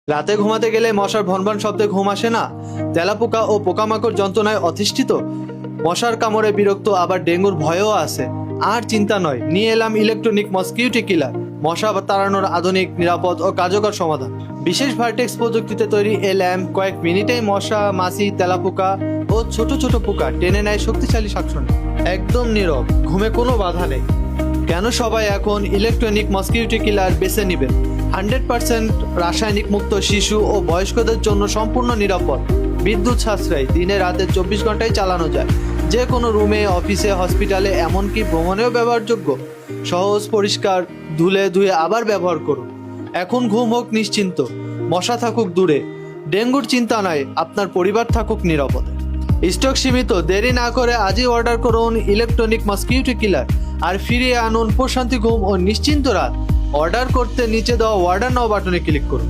রাতে ঘুমাতে গেলে মশার ভনভন শব্দে ঘুম আসে না? তেলাপোকা ও পোকামাকড় যন্ত্রণায় অতিষ্ঠিত? মশার কামড়ে বিরক্ত, আবার ডেঙ্গুর ভয়ও আছে? আর চিন্তা নয়, নিয়ে এলাম ইলেকট্রনিক মসকিউটো কিলার, মশা তাড়ানোর আধুনিক, নিরাপদ ও কার্যকর সমাধান। বিশেষ ভার্টেক্স প্রযুক্তিতে তৈরি এই ল্যাম্প কয়েক মিনিটেই মশা, মাছি, তেলাপোকা ও ছোট ছোট পোকা টেনে নেয় শক্তিশালী শাসনে। একদম নীরব, ঘুমে কোনো বাধা নেই। কেন সবাই এখন ইলেকট্রনিক মসকিউটো কিলার বেছে নেবেন? 100% রাসায়নিক মুক্ত, শিশু ও বয়স্কদের জন্য সম্পূর্ণ নিরাপদ, বিদ্যুৎ সাশ্রয়ী, দিনে রাতে 24 ঘন্টায় চালানো যায়, যে কোনো রুমে, অফিসে, হসপিটালে, এমনকি ভ্রমণেও ব্যবহারযোগ্য। সহজ, পরিষ্কার, ধুলে ধুয়ে আবার ব্যবহার করুন। এখন ঘুম হোক নিশ্চিন্ত, মশা থাকুক দূরে, ডেঙ্গুর চিন্তা নাই, আপনার পরিবার থাকুক নিরাপদে। স্টক সীমিত, দেরি না করে আজই অর্ডার করুন ইলেকট্রনিক মসকিউটো কিলার আর ফিরিয়ে আনুন প্রশান্তি ঘুম ও নিশ্চিন্ত রাত। অর্ডার করতে নিচে দেওয়া অর্ডার নাও বাটনে ক্লিক করুন।